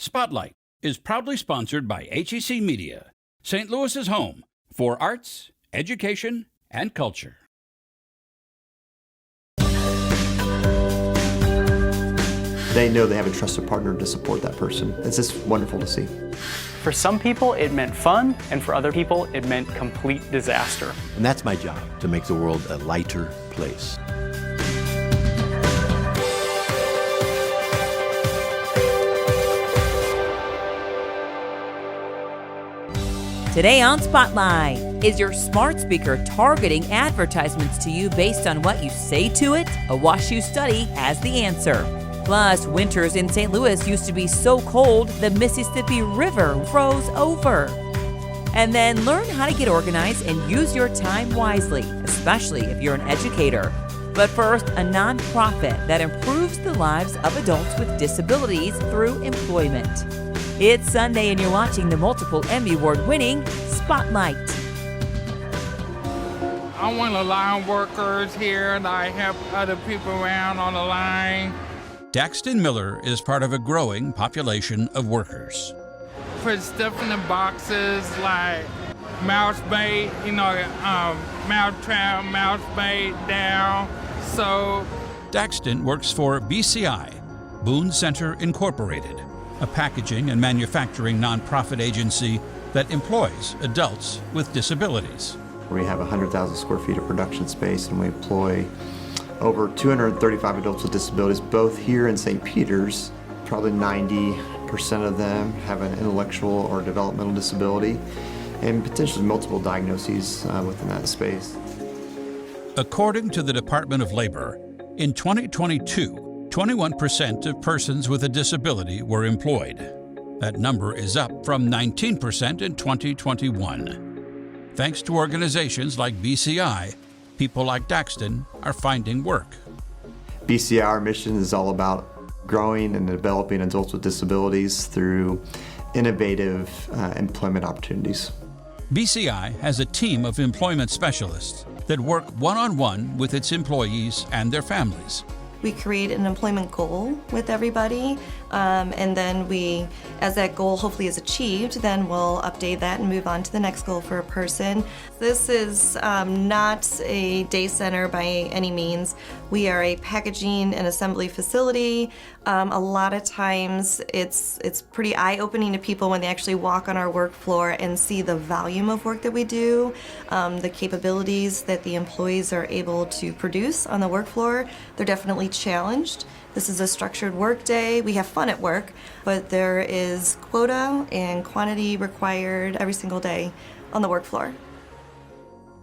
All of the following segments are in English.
Spotlight is proudly sponsored by HEC Media, St. Louis's home for arts, education, and culture. They know they have a trusted partner to support that person. It's just wonderful to see. For some people, it meant fun, and for other people, it meant complete disaster. And that's my job, to make the world a lighter place. Today on Spotlight, is your smart speaker targeting advertisements to you based on what you say to it? A WashU study has the answer. Plus, winters in St. Louis used to be so cold the Mississippi River froze over. And then learn how to get organized and use your time wisely, especially if you're an educator. But first, a nonprofit that improves the lives of adults with disabilities through employment. It's Sunday and you're watching the multiple Emmy Award-winning Spotlight. I'm one of the line workers here, and I help other people around on the line. Daxton Miller is part of a growing population of workers. Put stuff in the boxes like mouse bait, mouse trap, mouse bait down. So Daxton works for BCI, Boone Center Incorporated, a packaging and manufacturing nonprofit agency that employs adults with disabilities. We have 100,000 square feet of production space, and we employ over 235 adults with disabilities, both here in St. Peter's. Probably 90% of them have an intellectual or developmental disability, and potentially multiple diagnoses within that space. According to the Department of Labor, in 2022, 21% of persons with a disability were employed. That number is up from 19% in 2021. Thanks to organizations like BCI, people like Daxton are finding work. BCI, our mission is all about growing and developing adults with disabilities through innovative employment opportunities. BCI has a team of employment specialists that work one-on-one with its employees and their families. We create an employment goal with everybody, and then as that goal hopefully is achieved, then we'll update that and move on to the next goal for a person. This is not a day center by any means. We are a packaging and assembly facility. A lot of times it's pretty eye-opening to people when they actually walk on our work floor and see the volume of work that we do, the capabilities that the employees are able to produce on the work floor. They're definitely challenged. This is a structured work day. We have fun at work, but there is quota and quantity required every single day on the work floor.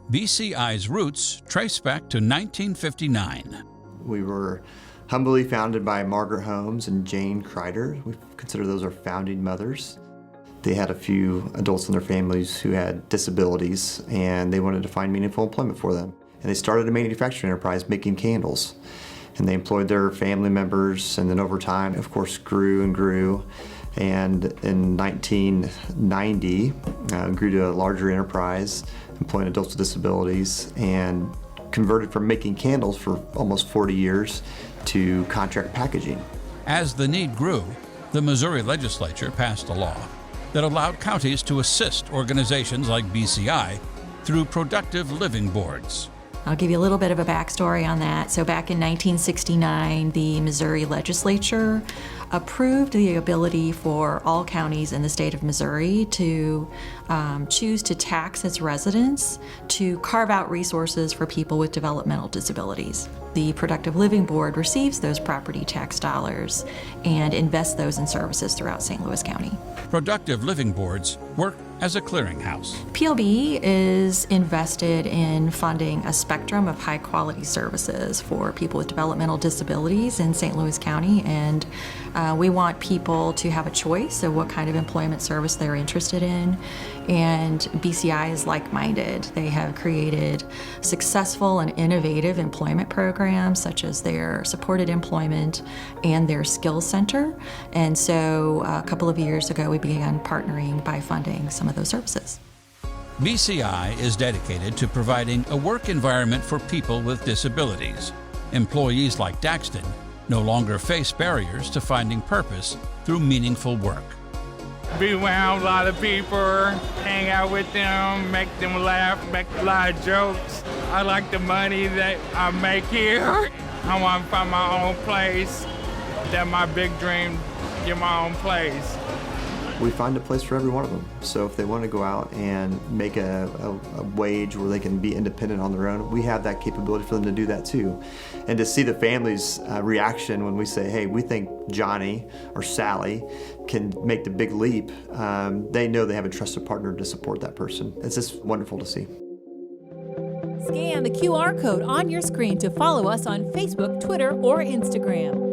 BCI's roots trace back to 1959. We were humbly founded by Margaret Holmes and Jane Kreider. We consider those our founding mothers. They had a few adults in their families who had disabilities, and they wanted to find meaningful employment for them. And they started a manufacturing enterprise making candles. And they employed their family members, and then over time, of course, grew and grew. And in 1990, grew to a larger enterprise, employing adults with disabilities, and converted from making candles for almost 40 years to contract packaging. As the need grew, the Missouri legislature passed a law that allowed counties to assist organizations like BCI through productive living boards. I'll give you a little bit of a backstory on that. So back in 1969, the Missouri legislature approved the ability for all counties in the state of Missouri to choose to tax its residents to carve out resources for people with developmental disabilities. The Productive Living Board receives those property tax dollars and invests those in services throughout St. Louis County. Productive Living Boards work as a clearinghouse. PLB is invested in funding a spectrum of high-quality services for people with developmental disabilities in St. Louis County, and we want people to have a choice of what kind of employment service they're interested in, and BCI is like-minded. They have created successful and innovative employment programs such as their supported employment and their skills center, and so a couple of years ago we began partnering by funding some of those services. BCI is dedicated to providing a work environment for people with disabilities. Employees like Daxton no longer face barriers to finding purpose through meaningful work. Be around a lot of people, hang out with them, make them laugh, make a lot of jokes. I like the money that I make here. I want to find my own place. That's my big dream, get my own place. We find a place for every one of them. So if they want to go out and make a wage where they can be independent on their own, we have that capability for them to do that too. And to see the family's reaction when we say, hey, we think Johnny or Sally can make the big leap, they know they have a trusted partner to support that person. It's just wonderful to see. Scan the QR code on your screen to follow us on Facebook, Twitter, or Instagram.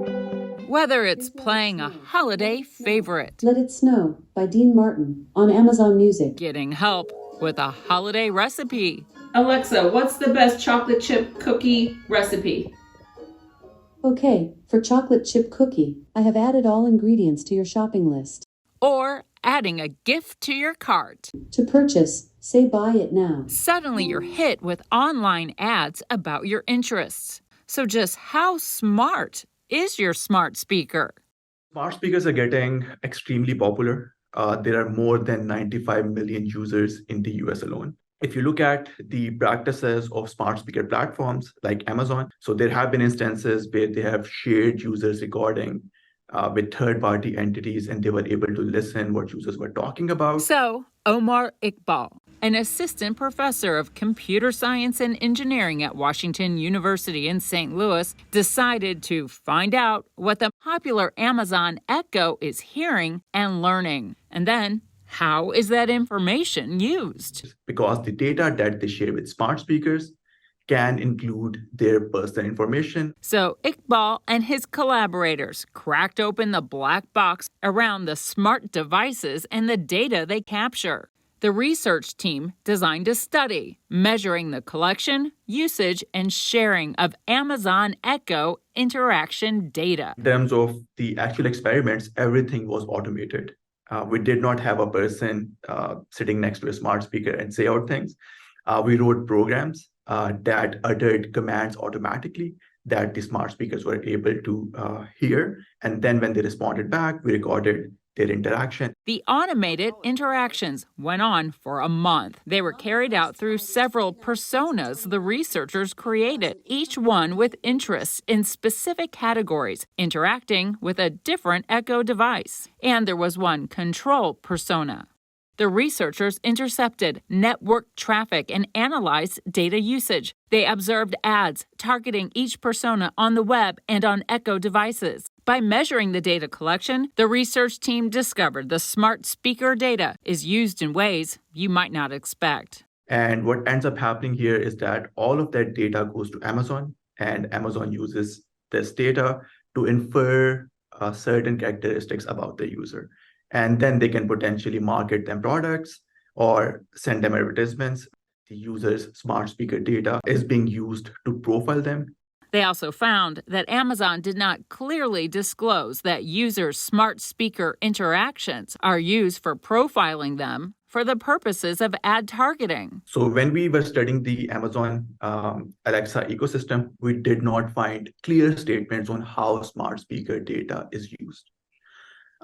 Whether it's playing a holiday favorite, Let It Snow by Dean Martin on Amazon Music, getting help with a holiday recipe, Alexa, what's the best chocolate chip cookie recipe? Okay, for chocolate chip cookie, I have added all ingredients to your shopping list. or adding a gift to your cart. To purchase, say buy it now. Suddenly you're hit with online ads about your interests. So just how smart is your smart speaker? Smart speakers are getting extremely popular. There are more than 95 million users in the US alone. If you look at the practices of smart speaker platforms like Amazon, so there have been instances where they have shared users recording with third-party entities, and they were able to listen what users were talking about. So, Omar Iqbal, an assistant professor of computer science and engineering at Washington University in St. Louis, decided to find out what the popular Amazon Echo is hearing and learning. And then, how is that information used? Because the data that they share with smart speakers can include their personal information. So Iqbal and his collaborators cracked open the black box around the smart devices and the data they capture. The research team designed a study measuring the collection, usage, and sharing of Amazon Echo interaction data. In terms of the actual experiments, everything was automated. We did not have a person sitting next to a smart speaker and say out things. We wrote programs that uttered commands automatically that the smart speakers were able to hear. And then when they responded back, we recorded their interaction. The automated interactions went on for a month. They were carried out through several personas the researchers created, each one with interests in specific categories, interacting with a different Echo device. And there was one control persona. The researchers intercepted network traffic and analyzed data usage. They observed ads targeting each persona on the web and on Echo devices. By measuring the data collection, the research team discovered the smart speaker data is used in ways you might not expect. And what ends up happening here is that all of that data goes to Amazon, and Amazon uses this data to infer certain characteristics about the user. And then they can potentially market them products or send them advertisements. The user's smart speaker data is being used to profile them. They also found that Amazon did not clearly disclose that users' smart speaker interactions are used for profiling them for the purposes of ad targeting. So when we were studying the Amazon Alexa ecosystem, we did not find clear statements on how smart speaker data is used.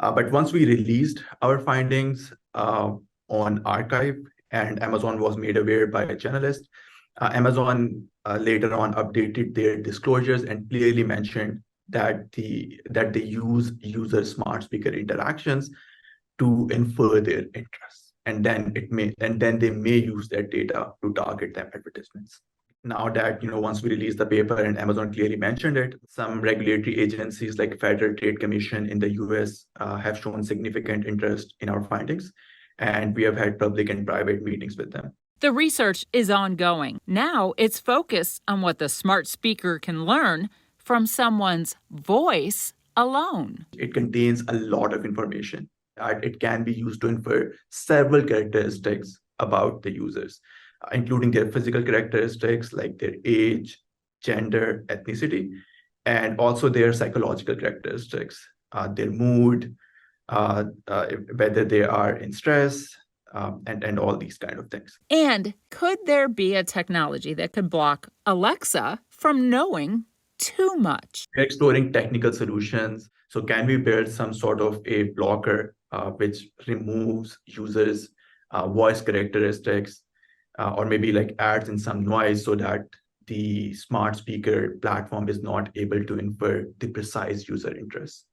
But once we released our findings on archive and Amazon was made aware by a journalist, Amazon later on updated their disclosures and clearly mentioned that they use user smart speaker interactions to infer their interests, and then they may use that data to target them advertisements. Now that, once we released the paper and Amazon clearly mentioned it, some regulatory agencies like Federal Trade Commission in the US have shown significant interest in our findings, and we have had public and private meetings with them. The research is ongoing. Now it's focused on what the smart speaker can learn from someone's voice alone. It contains a lot of information. It can be used to infer several characteristics about the users, including their physical characteristics like their age, gender, ethnicity, and also their psychological characteristics, their mood, whether they are in stress, and all these kind of things. And could there be a technology that could block Alexa from knowing too much. We're exploring technical solutions. So can we build some sort of a blocker which removes users' voice characteristics, or maybe like adds in some noise so that the smart speaker platform is not able to infer the precise user interests?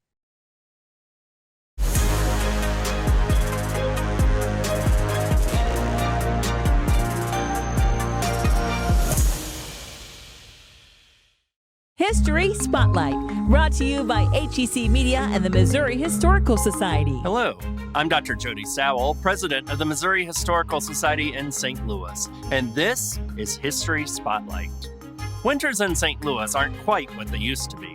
History Spotlight, brought to you by HEC Media and the Missouri Historical Society. Hello, I'm Dr. Jody Sowell, president of the Missouri Historical Society in St. Louis, and this is History Spotlight. Winters in St. Louis aren't quite what they used to be.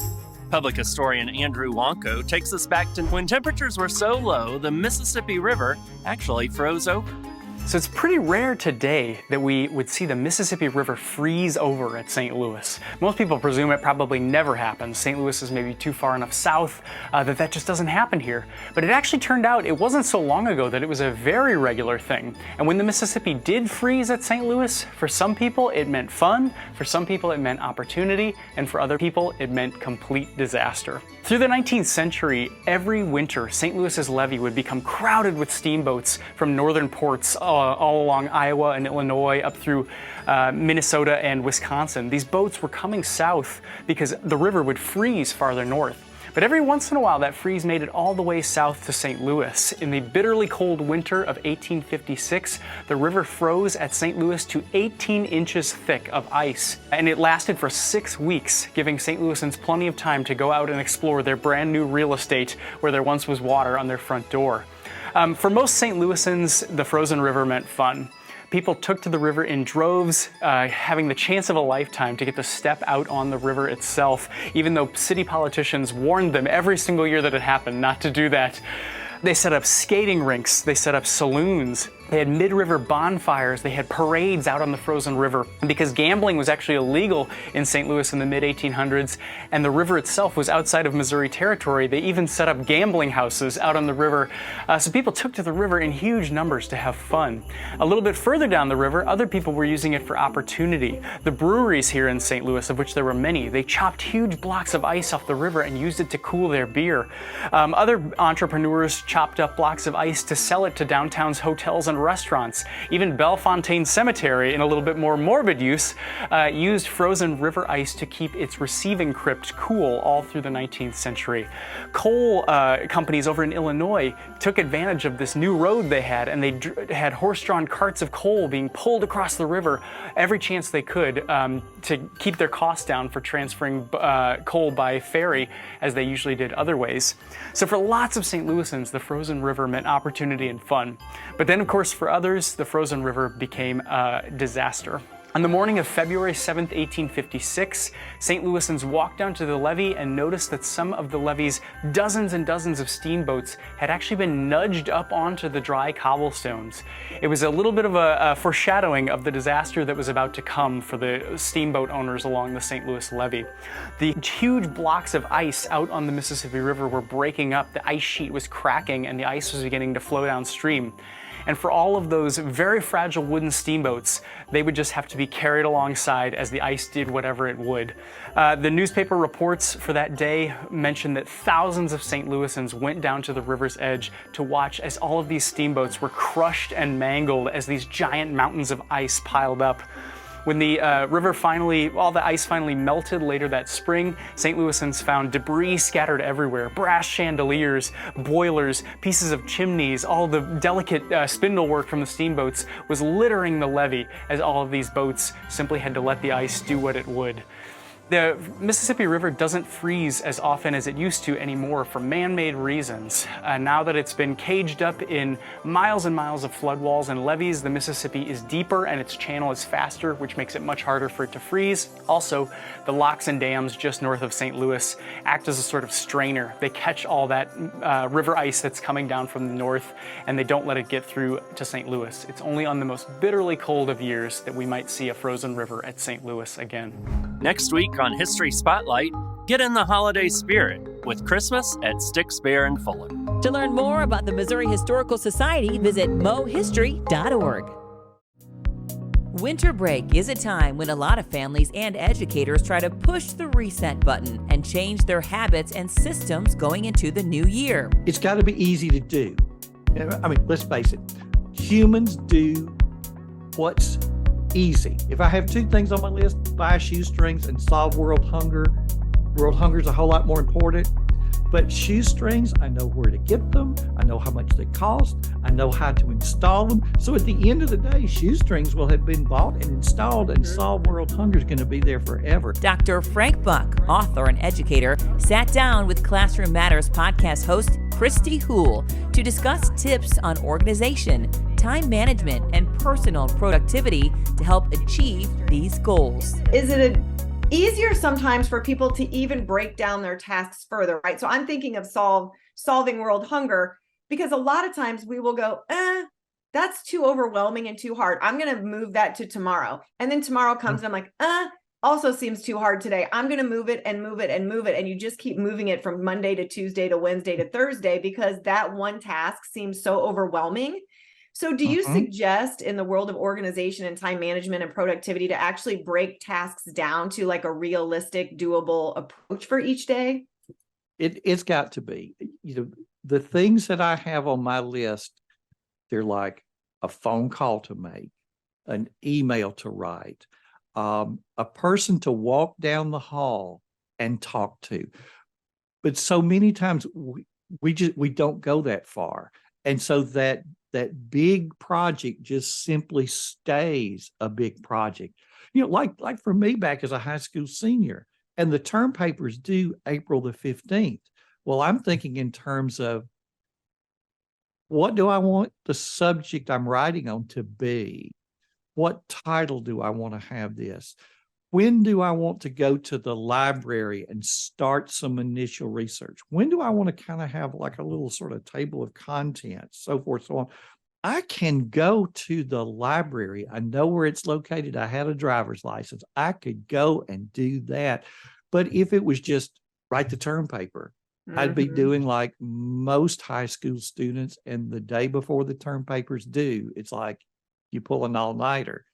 Public historian Andrew Wonko takes us back to when temperatures were so low the Mississippi River actually froze over. So it's pretty rare today that we would see the Mississippi River freeze over at St. Louis. Most people presume it probably never happens. St. Louis is maybe too far enough south that just doesn't happen here. But it actually turned out it wasn't so long ago that it was a very regular thing. And when the Mississippi did freeze at St. Louis, for some people it meant fun, for some people it meant opportunity, and for other people it meant complete disaster. Through the 19th century, every winter, St. Louis's levee would become crowded with steamboats from northern ports all along Iowa and Illinois up through Minnesota and Wisconsin. These boats were coming south because the river would freeze farther north. But every once in a while, that freeze made it all the way south to St. Louis. In the bitterly cold winter of 1856, the river froze at St. Louis to 18 inches thick of ice. And it lasted for 6 weeks, giving St. Louisans plenty of time to go out and explore their brand new real estate where there once was water on their front door. For most St. Louisans, the frozen river meant fun. People took to the river in droves, having the chance of a lifetime to get to step out on the river itself, even though city politicians warned them every single year that it happened not to do that. They set up skating rinks, they set up saloons, they had mid-river bonfires, they had parades out on the frozen river. And because gambling was actually illegal in St. Louis in the mid-1800s, and the river itself was outside of Missouri territory, they even set up gambling houses out on the river. So people took to the river in huge numbers to have fun. A little bit further down the river, other people were using it for opportunity. The breweries here in St. Louis, of which there were many, they chopped huge blocks of ice off the river and used it to cool their beer. Other entrepreneurs chopped up blocks of ice to sell it to downtown's hotels and restaurants. Even Bellefontaine Cemetery, in a little bit more morbid use, used frozen river ice to keep its receiving crypt cool all through the 19th century. Coal companies over in Illinois took advantage of this new road they had, and they had horse-drawn carts of coal being pulled across the river every chance they could to keep their costs down for transferring coal by ferry, as they usually did other ways. So for lots of St. Louisans, the frozen river meant opportunity and fun. But then, of course, for others, the frozen river became a disaster. On the morning of February 7th, 1856, St. Louisans walked down to the levee and noticed that some of the levee's dozens and dozens of steamboats had actually been nudged up onto the dry cobblestones. It was a little bit of a foreshadowing of the disaster that was about to come for the steamboat owners along the St. Louis levee. The huge blocks of ice out on the Mississippi River were breaking up, the ice sheet was cracking, and the ice was beginning to flow downstream. And for all of those very fragile wooden steamboats, they would just have to be carried alongside as the ice did whatever it would. The newspaper reports for that day mentioned that thousands of St. Louisans went down to the river's edge to watch as all of these steamboats were crushed and mangled as these giant mountains of ice piled up. When the all the ice finally melted later that spring, St. Louisans found debris scattered everywhere, brass chandeliers, boilers, pieces of chimneys, all the delicate spindle work from the steamboats was littering the levee as all of these boats simply had to let the ice do what it would. The Mississippi River doesn't freeze as often as it used to anymore for man-made reasons. Now that it's been caged up in miles and miles of floodwalls and levees, the Mississippi is deeper and its channel is faster, which makes it much harder for it to freeze. Also, the locks and dams just north of St. Louis act as a sort of strainer. They catch all that river ice that's coming down from the north, and they don't let it get through to St. Louis. It's only on the most bitterly cold of years that we might see a frozen river at St. Louis again. Next week on History Spotlight, get in the holiday spirit with Christmas at Sticks Bear and Fuller. To learn more about the Missouri Historical Society, visit mohistory.org. Winter break is a time when a lot of families and educators try to push the reset button and change their habits and systems going into the new year. It's got to be easy to do. I mean, let's face it. Humans do what's easy. If I have two things on my list, buy shoestrings and solve world hunger is a whole lot more important. But shoestrings, I know where to get them. I know how much they cost. I know how to install them. So at the end of the day, shoestrings will have been bought and installed, and Solve World Hunger is going to be there forever. Dr. Frank Buck, author and educator, sat down with Classroom Matters podcast host Christy Houle to discuss tips on organization, time management, and personal productivity to help achieve these goals. Is it easier sometimes for people to even break down their tasks further, right? So I'm thinking of solving world hunger, because a lot of times we will go, that's too overwhelming and too hard. I'm going to move that to tomorrow. And then tomorrow comes and I'm like, also seems too hard today. I'm going to move it and move it and move it. And you just keep moving it from Monday to Tuesday to Wednesday to Thursday because that one task seems so overwhelming. So do you suggest in the world of organization and time management and productivity to actually break tasks down to like a realistic, doable approach for each day? It's got to be. The things that I have on my list, they're like a phone call to make, an email to write, a person to walk down the hall and talk to. But so many times we don't go that far. And so that big project just simply stays a big project. Like for me back as a high school senior, and the term papers due April the 15th. Well, I'm thinking in terms of what do I want the subject I'm writing on to be? What title do I want to have this? When do I want to go to the library and start some initial research? When do I want to kind of have like a little sort of table of contents, so forth, so on? I can go to the library. I know where it's located. I had a driver's license. I could go and do that. But if it was just write the term paper, I'd be doing like most high school students, and the day before the term papers due, it's like you pull an all-nighter,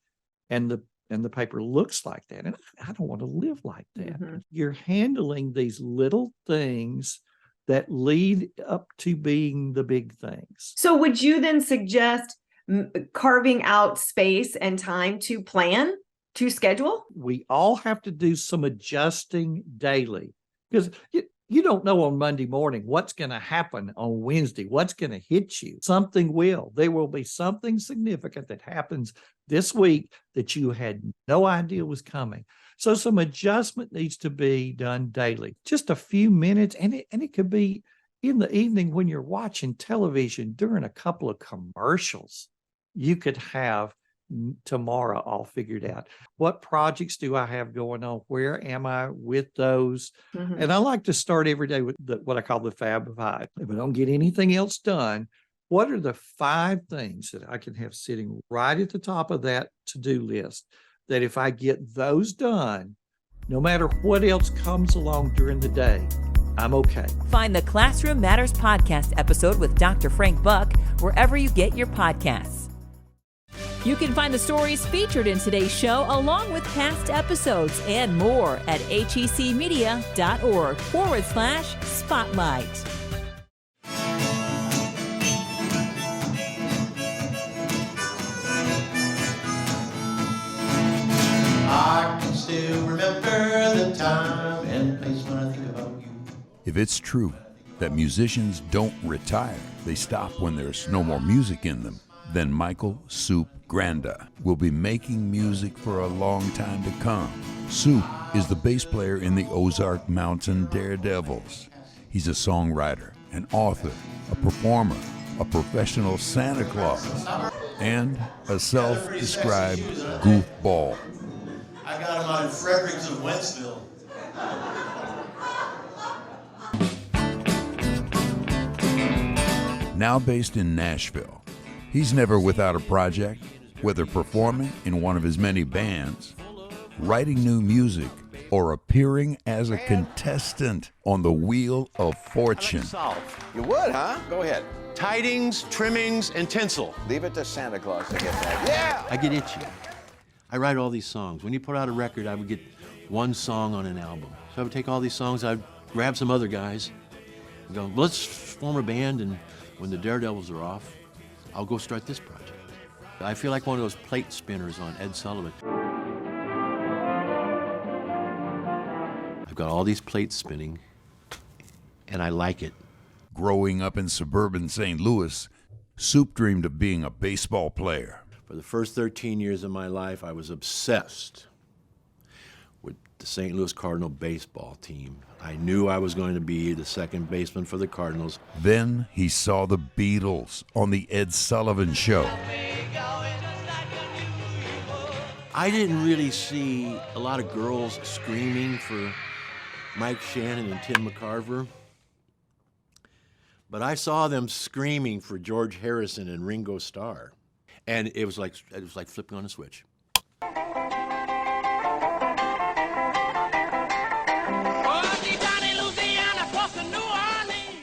and the paper looks like that. And I don't want to live like that. You're handling these little things that lead up to being the big things. So would you then suggest carving out space and time to plan, to schedule? We all have to do some adjusting daily, because you don't know on Monday morning what's going to happen on Wednesday, what's going to hit you. Something will. There will be something significant that happens this week that you had no idea was coming. So some adjustment needs to be done daily, just a few minutes. And it could be in the evening when you're watching television during a couple of commercials. You could have tomorrow all figured out. What projects do I have going on? Where am I with those? And I like to start every day with what I call the Fab Five. If I don't get anything else done, what are the 5 things that I can have sitting right at the top of that to-do list that if I get those done, no matter what else comes along during the day, I'm okay. Find the Classroom Matters podcast episode with Dr. Frank Buck wherever you get your podcasts. You can find the stories featured in today's show along with past episodes and more at hecmedia.org/spotlight. I can still remember the time and place when I think about you. If it's true that musicians don't retire, they stop when there's no more music in them, then Michael Soup Granda will be making music for a long time to come. Soup is the bass player in the Ozark Mountain Daredevils. He's a songwriter, an author, a performer, a professional Santa Claus, and a self-described goofball. I got him out in Fredericks of Wentzville. Now based in Nashville, he's never without a project, whether performing in one of his many bands, writing new music, or appearing as a contestant on the Wheel of Fortune. You would, huh? Go ahead. Tidings, trimmings, and tinsel. Leave it to Santa Claus to get that. Yeah! I get itchy. I write all these songs. When you put out a record, I would get one song on an album. So I would take all these songs, I'd grab some other guys, and go, let's form a band, and when the Daredevils are off, I'll go start this project. I feel like one of those plate spinners on Ed Sullivan. I've got all these plates spinning, and I like it. Growing up in suburban St. Louis, Soup dreamed of being a baseball player. For the first 13 years of my life, I was obsessed with the St. Louis Cardinal baseball team. I knew I was going to be the second baseman for the Cardinals. Then he saw the Beatles on the Ed Sullivan Show. I didn't really see a lot of girls screaming for Mike Shannon and Tim McCarver, but I saw them screaming for George Harrison and Ringo Starr, and it was like flipping on a switch.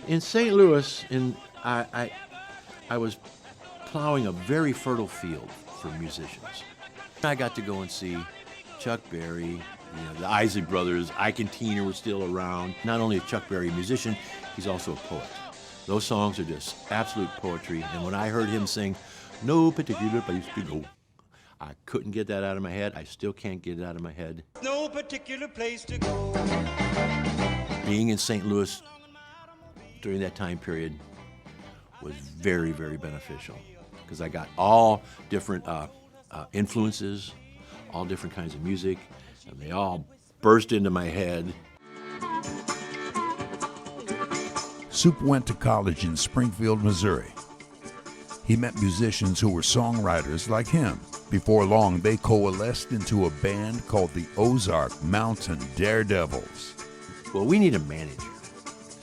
In St. Louis, I was plowing a very fertile field for musicians. I got to go and see Chuck Berry, the Isley Brothers, Ike and Tina were still around. Not only is Chuck Berry a musician, he's also a poet. Those songs are just absolute poetry, and when I heard him sing, "No particular place to go," I couldn't get that out of my head. I still can't get it out of my head. No particular place to go. Being in St. Louis during that time period was very, very beneficial because I got all different influences, all different kinds of music, and they all burst into my head. Soup went to college in Springfield, Missouri. He met musicians who were songwriters like him. Before long, they coalesced into a band called the Ozark Mountain Daredevils. Well, we need a manager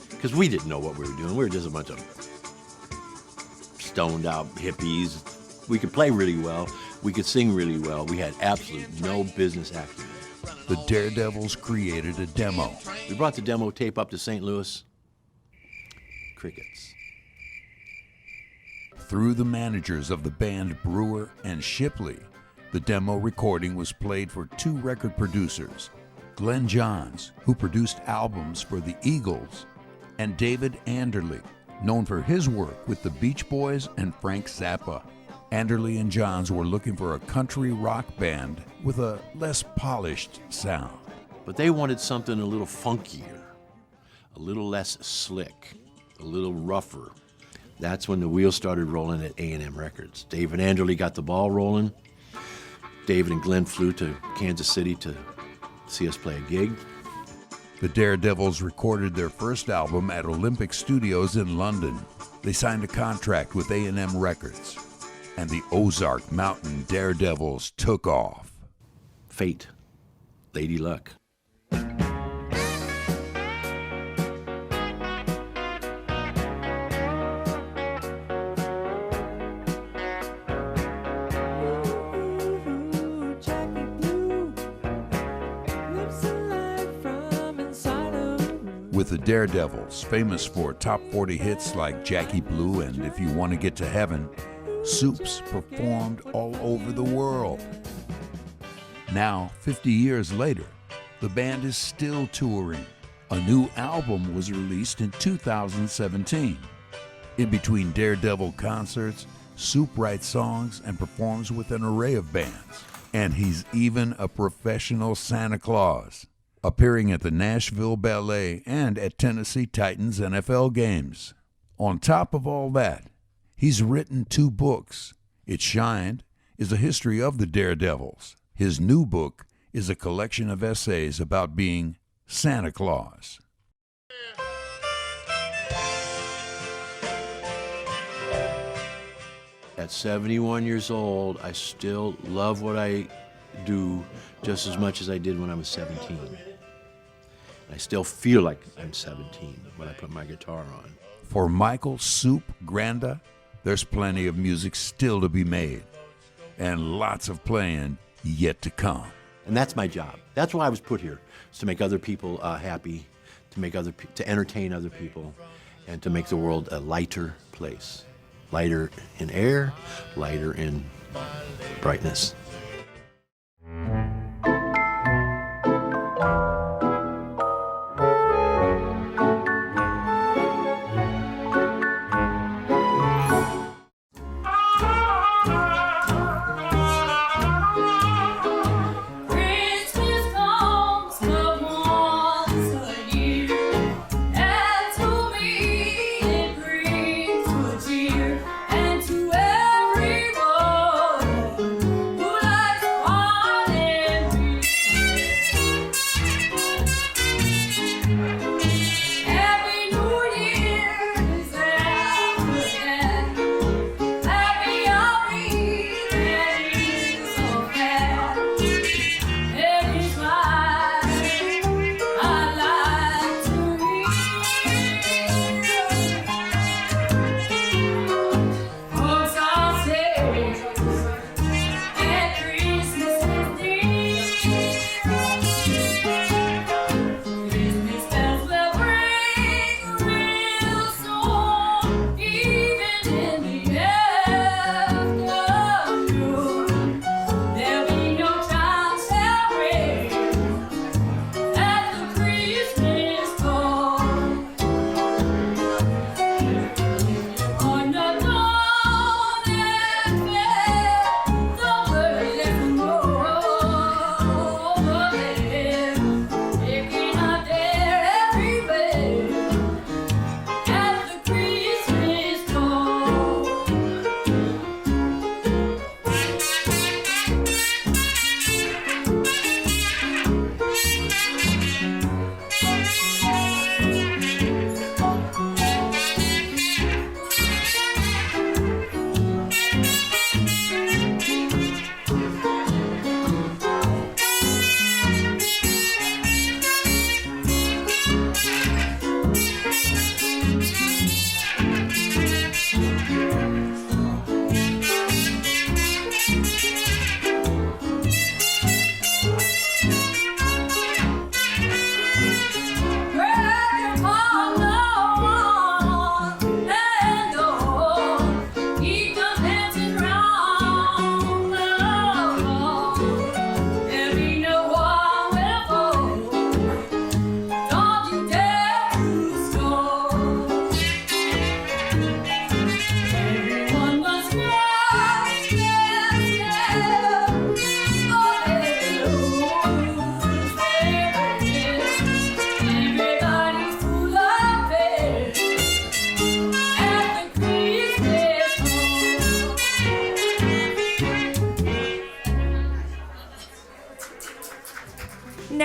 because we didn't know what we were doing. We were just a bunch of stoned out hippies. We could play really well. We could sing really well. We had absolutely no business acumen. The Daredevils created a demo. We brought the demo tape up to St. Louis. Crickets. Through the managers of the band Brewer and Shipley, the demo recording was played for two record producers, Glenn Johns, who produced albums for the Eagles, and David Anderle, known for his work with the Beach Boys and Frank Zappa. Anderle and Johns were looking for a country rock band with a less polished sound. But they wanted something a little funkier, a little less slick, a little rougher. That's when the wheels started rolling at A&M Records. Dave and Anderle got the ball rolling. David and Glenn flew to Kansas City to see us play a gig. The Daredevils recorded their first album at Olympic Studios in London. They signed a contract with A&M Records, and the Ozark Mountain Daredevils took off. Fate, Lady Luck. With the Daredevils, famous for top 40 hits like Jackie Blue and If You Want to Get to Heaven, Soups performed all over the world. Now, 50 years later, the band is still touring. A new album was released in 2017. In between Daredevil concerts, Soup writes songs and performs with an array of bands. And he's even a professional Santa Claus, appearing at the Nashville Ballet and at Tennessee Titans NFL games. On top of all that, he's written 2 books. It Shined is a history of the Daredevils. His new book is a collection of essays about being Santa Claus. At 71 years old, I still love what I do just as much as I did when I was 17. I still feel like I'm 17 when I put my guitar on. For Michael Soup Granda, there's plenty of music still to be made, and lots of playing yet to come. And that's my job. That's why I was put here, is to make other people happy, to entertain other people, and to make the world a lighter place. Lighter in air, lighter in brightness.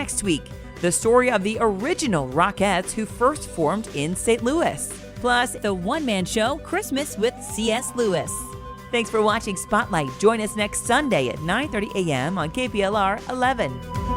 Next week, the story of the original Rockettes who first formed in St. Louis. Plus, the one-man show, Christmas with C.S. Lewis. Thanks for watching Spotlight. Join us next Sunday at 9:30 a.m. on KPLR 11.